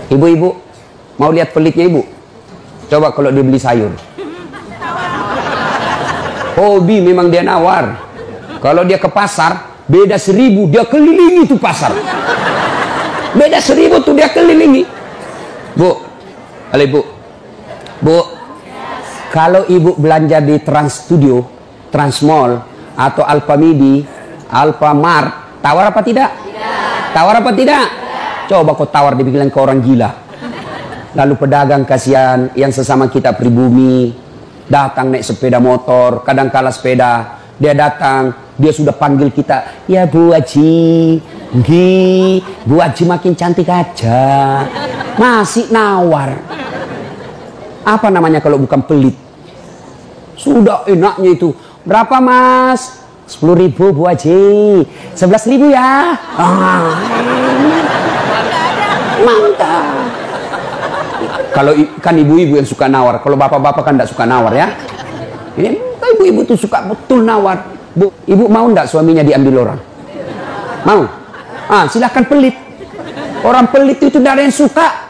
Ibu-ibu, mau lihat pelitnya ibu? Coba kalau dia beli sayur. Hobi memang dia nawar. Kalau dia ke pasar, beda 1000, dia kelilingi tuh pasar. Beda 1000 tuh dia kelilingi. Bu, halo ibu. Bu, kalau ibu belanja di Trans Studio, Trans Mall, atau Alfamidi, Alfamart, tawar apa tidak? Tidak. Tawar apa tidak? Tidak. Coba kau tawar, dibilang ke orang gila. Lalu pedagang kasihan yang sesama kita pribumi, datang naik sepeda motor, kadang kala sepeda, dia datang, dia sudah panggil kita, ya Bu Haji, Bu Haji makin cantik aja, masih nawar. Apa namanya kalau bukan pelit? Sudah enaknya itu. Berapa mas? 10.000 Bu Haji. 11.000 ya. Mantap. Kalau kan ibu-ibu yang suka nawar, kalau bapak-bapak kan tidak suka nawar ya. Ini ibu-ibu tuh suka betul nawar. Bu, ibu mau ndak suaminya diambil orang? Mau? Silahkan pelit. Orang pelit itu tidak ada yang suka.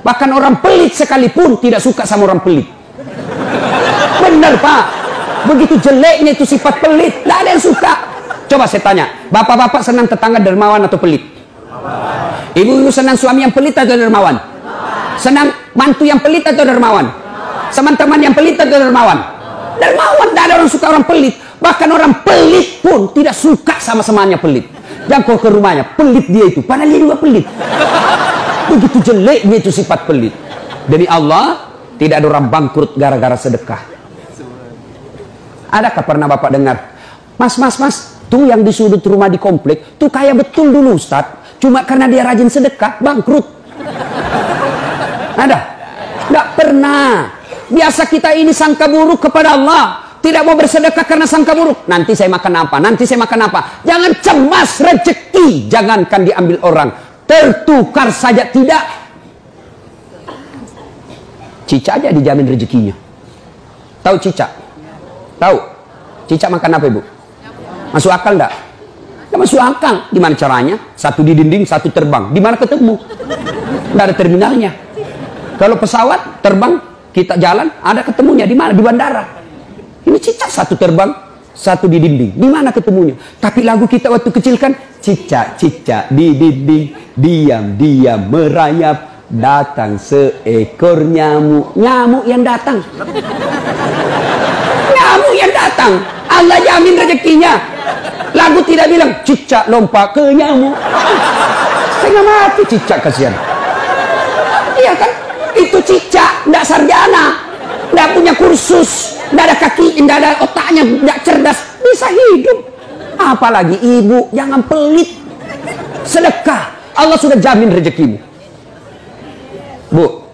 Bahkan orang pelit sekalipun tidak suka sama orang pelit. Benar Pak. Begitu jeleknya itu sifat pelit, tidak ada yang suka. Coba saya tanya, bapak-bapak senang tetangga dermawan atau pelit? Ibu-ibu senang suami yang pelit atau dermawan? Senang mantu yang pelit atau dermawan? Teman-teman yang pelit atau dermawan? Dermawan, tidak ada orang suka orang pelit. Bahkan orang pelit pun tidak suka sama semuanya pelit. Jangkau ke rumahnya, pelit dia itu, padahal dia juga pelit. Begitu jeleknya itu sifat pelit. Demi Allah, tidak ada orang bangkrut gara-gara sedekah. Adakah pernah bapak dengar, mas, tuh yang di sudut rumah di komplek, tuh kaya betul dulu Ustadz, cuma karena dia rajin sedekah, bangkrut. Ada? Tidak pernah. Biasa kita ini sangka buruk kepada Allah, tidak mau bersedekah karena sangka buruk. Nanti saya makan apa? Nanti saya makan apa? Jangan cemas rezeki, jangankan diambil orang, tertukar saja tidak. Cicak aja dijamin rezekinya. Tahu cicak? Tahu? Cicak makan apa ibu? Masuk akal enggak? Enggak masuk akal. Gimana caranya? Satu di dinding, satu terbang. Di mana ketemu? Enggak ada terminalnya. Kalau pesawat terbang, kita jalan, ada ketemunya di mana? Di bandara. Ini cicak satu terbang, satu di dinding. Di mana ketemunya? Tapi lagu kita waktu kecil kan, cicak-cicak di dinding, diam-diam merayap, datang seekor nyamuk. Nyamuk yang datang. Nyamuk yang datang. Allah jamin rezekinya. Lagu tidak bilang cicak lompat ke nyamuk. Setengah mati cicak, kasihan. Iya kan? Itu cicak, tidak sarjana, tidak punya kursus, tidak ada kaki, tidak ada otaknya, tidak cerdas, bisa hidup. Apalagi ibu, jangan pelit. Sedekah, Allah sudah jamin rezekimu. Bu,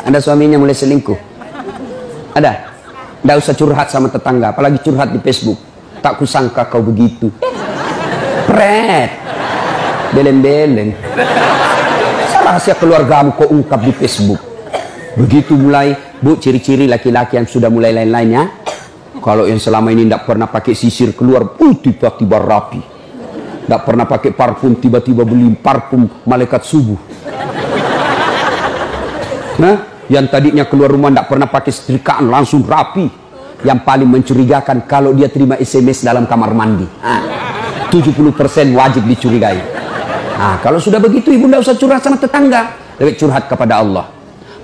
ada suaminya mulai selingkuh? Ada? Tidak usah curhat sama tetangga, apalagi curhat di Facebook. Tak kusangka kau begitu. Pret, beleng-beleng. Rahasia keluargamu kau ungkap di Facebook. Begitu mulai, bu, ciri-ciri laki-laki yang sudah mulai lain-lainnya. Kalau yang selama ini tidak pernah pakai sisir keluar, tiba-tiba rapi. Tidak pernah pakai parfum, tiba-tiba beli parfum malaikat subuh. Nah, yang tadinya keluar rumah tidak pernah pakai setrikaan, langsung rapi. Yang paling mencurigakan kalau dia terima SMS dalam kamar mandi. 70% wajib dicurigai. Nah, kalau sudah begitu ibu tidak usah curhat sama tetangga, lebih curhat kepada Allah.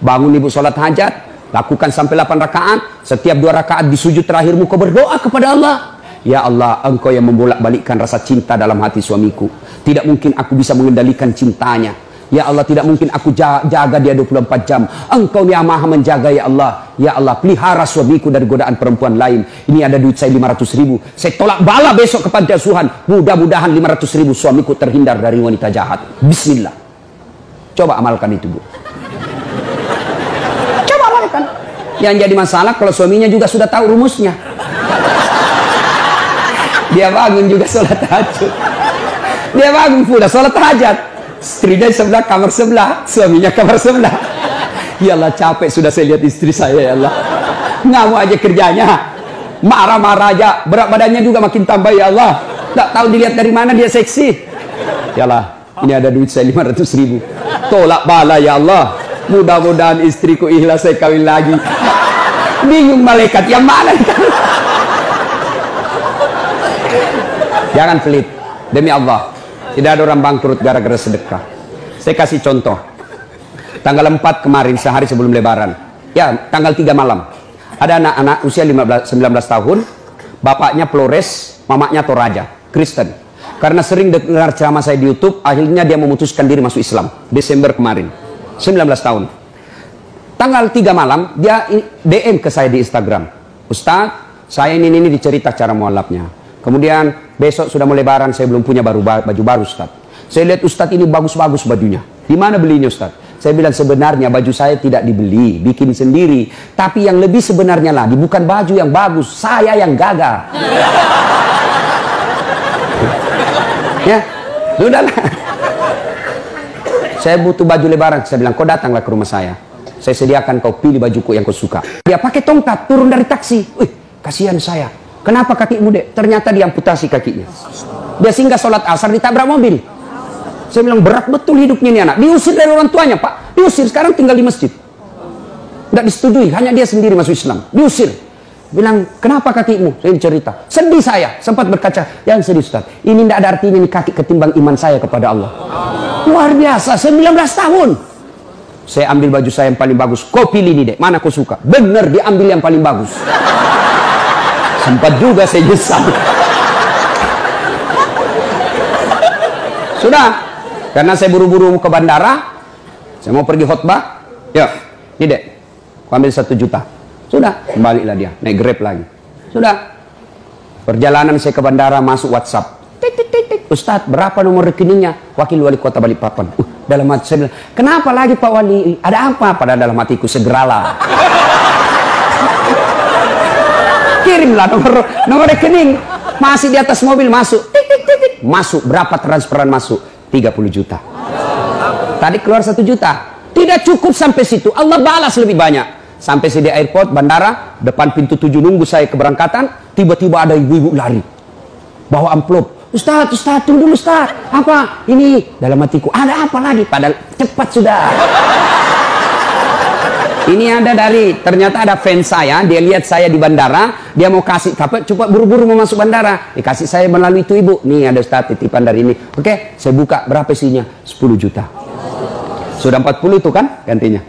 Bangun ibu sholat hajat, lakukan sampai 8 rakaat. Setiap 2 rakaat di sujud terakhirmu kau berdoa kepada Allah. Ya Allah, engkau yang membolak-balikkan rasa cinta dalam hati suamiku. Tidak mungkin aku bisa mengendalikan cintanya. Ya Allah, tidak mungkin aku jaga dia 24 jam. Engkau yang maha menjaga ya Allah. Ya Allah, pelihara suamiku dari godaan perempuan lain. Ini ada duit saya 500.000. Saya tolak bala besok ke panti asuhan. Mudah-mudahan 500.000 suamiku terhindar dari wanita jahat. Bismillah. Coba amalkan itu, Bu. Coba amalkan. Yang jadi masalah kalau suaminya juga sudah tahu rumusnya. Dia bangun juga sholat tahajud. Dia bangun pula sholat tahajud. Istrinya sebelah, kamar sebelah, suaminya kamar sebelah. Ya Allah, capek sudah saya lihat istri saya, ya Allah. Ngamuk aja kerjanya, marah-marah aja, berat badannya juga makin tambah, ya Allah. Tak tahu dilihat dari mana dia seksi. Ya Allah, Ini ada duit saya 500.000. Tolak bala ya Allah. Mudah-mudahan istriku ikhlas saya kawin lagi. Bingung malaikat yang mana? Jangan pelit. Demi Allah. Tidak ada orang bangkrut gara-gara sedekah. Saya kasih contoh. Tanggal 4 kemarin, sehari sebelum lebaran. Ya, tanggal 3 malam. Ada anak-anak usia 19 tahun. Bapaknya Flores, mamanya Toraja, Kristen. Karena sering dengar ceramah saya di YouTube, akhirnya dia memutuskan diri masuk Islam. Desember kemarin. 19 tahun. Tanggal 3 malam, dia DM ke saya di Instagram. Ustaz, saya ini dicerita cara mualafnya. Kemudian besok sudah mau lebaran, saya belum punya baju baru Ustaz. Saya lihat Ustaz ini bagus-bagus bajunya. Di mana belinya Ustaz? Saya bilang sebenarnya baju saya tidak dibeli, bikin sendiri. Tapi yang lebih sebenarnya lagi, bukan baju yang bagus, saya yang gagal. Ya, sudahlah. Saya butuh baju lebaran. Saya bilang, kau datanglah ke rumah saya. Saya sediakan, kau pilih bajuku yang kau suka. Dia pakai tongkat, turun dari taksi. Wih, kasihan saya. Kenapa kakimu, Dek? Ternyata diamputasi kakinya. Dia singgah sholat asar, ditabrak mobil. Saya bilang, berat betul hidupnya ini anak. Diusir dari orang tuanya, Pak. Diusir, sekarang tinggal di masjid. Tidak disetujui, hanya dia sendiri masuk Islam. Diusir. Bilang, kenapa kakimu? Saya cerita. Sedih saya, sempat berkaca. Yang sedih, Ustaz. Ini tidak ada artinya ini kaki ketimbang iman saya kepada Allah. Luar biasa, 19 tahun. Saya ambil baju saya yang paling bagus. Kau pilih ini, Dek. Mana kau suka? Benar, diambil yang paling bagus. Sempat juga saya nyesal. Sudah. Karena saya buru-buru ke bandara. Saya mau pergi khutbah. Ya, ini Dek. Kau ambil 1 juta. Sudah, kembalilah dia, naik Grab lagi. Sudah. Perjalanan saya ke bandara, masuk WhatsApp. Tik. Ustadz, berapa nomor rekeningnya? Wakil Wali Kota Balikpapan. Dalam hati saya bilang, kenapa lagi Pak Wali? Ada apa? Pada dalam hatiku, segeralah. Kirimlah nomor rekening. Masih di atas mobil, masuk. Tik. Masuk, berapa transferan masuk? 30 juta. Tadi keluar 1 juta. Tidak cukup sampai situ, Allah balas lebih banyak. Sampai saya di airport, bandara, depan pintu 7 nunggu saya keberangkatan, tiba-tiba ada ibu-ibu lari. Bawa amplop. Ustaz, tunggu dulu Ustaz. Apa? Ini. Dalam hatiku, ada apa lagi? Padahal cepat sudah. Ini ada ternyata ada fans saya, dia lihat saya di bandara, dia mau kasih, coba buru-buru mau masuk bandara. Dikasih saya melalui itu ibu. Nih ada Ustaz titipan dari ini. Oke, saya buka, berapa isinya? 10 juta. Sudah 40 itu kan gantinya.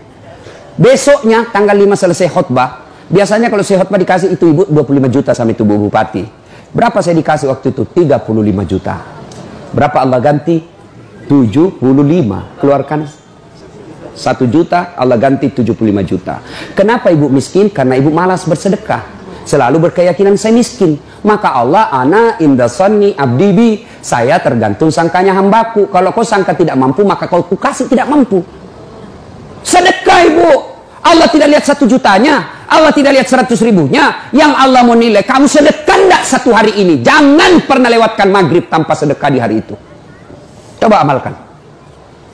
Besoknya tanggal 5 selesai khutbah. Biasanya kalau saya khutbah dikasih itu ibu 25 juta sama itu Bu Bupati. Berapa saya dikasih waktu itu? 35 juta. Berapa Allah ganti? 75. Keluarkan 1 juta, Allah ganti 75 juta. Kenapa ibu miskin? Karena ibu malas bersedekah. Selalu berkeyakinan saya miskin. Maka Allah, ana indasani abdibi. Saya tergantung sangkanya hambaku. Kalau kau sangka tidak mampu, maka kau kasih tidak mampu. Sedekah ibu. Allah tidak lihat 1 jutanya. Allah tidak lihat 100 ribunya. Yang Allah mau nilai, kamu sedekah enggak 1 hari ini. Jangan pernah lewatkan maghrib tanpa sedekah di hari itu. Coba amalkan.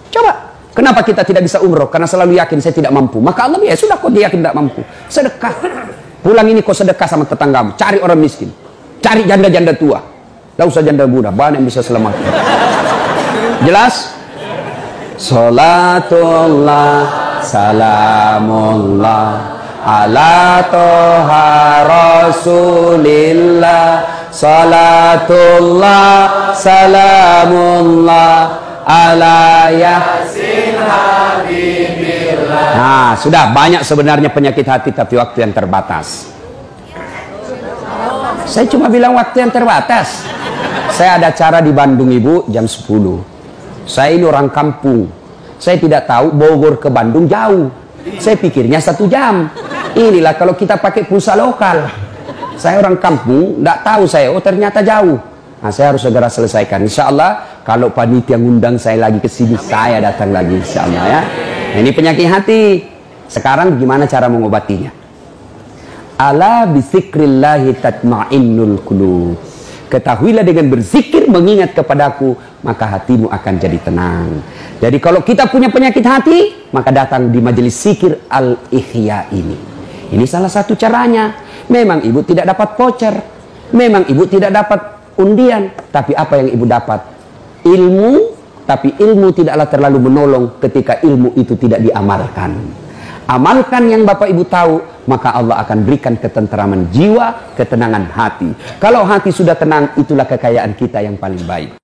Coba. Kenapa kita tidak bisa umroh? Karena selalu yakin saya tidak mampu. Maka Allah, ya sudah kau yakin tidak mampu. Sedekah. Pulang ini kau sedekah sama tetanggamu. Cari orang miskin. Cari janda-janda tua. Tidak usah janda muda. Banyak yang bisa selamat. Jelas? Salatullah salamullah ala toha rasulillah. Salatullah salamullah ala yasin habibillah. Nah, sudah banyak sebenarnya penyakit hati, tapi waktu yang terbatas. Saya cuma bilang waktu yang terbatas. Saya ada acara di Bandung ibu jam 10. Saya ini orang kampung. Saya tidak tahu Bogor ke Bandung jauh. Saya pikirnya 1 jam. Inilah kalau kita pakai pulsa lokal. Saya orang kampung, tidak tahu saya. Oh ternyata jauh. Nah saya harus segera selesaikan. Insya Allah kalau panitia ngundang saya lagi ke sini, saya datang lagi. Insya Allah ya. Nah, ini penyakit hati. Sekarang gimana cara mengobatinya? Ala bizikrillahi tatma'innul qulub. Ketahuilah dengan berzikir mengingat kepadaku, maka hatimu akan jadi tenang. Jadi kalau kita punya penyakit hati, maka datang di majelis zikir Al-Ihya ini. Ini salah satu caranya. Memang ibu tidak dapat voucher, memang ibu tidak dapat undian, tapi apa yang ibu dapat? Ilmu Tapi ilmu tidaklah terlalu menolong ketika ilmu itu tidak diamalkan. Amalkan yang Bapak Ibu tahu, maka Allah akan berikan ketenteraman jiwa, ketenangan hati. Kalau hati sudah tenang, itulah kekayaan kita yang paling baik.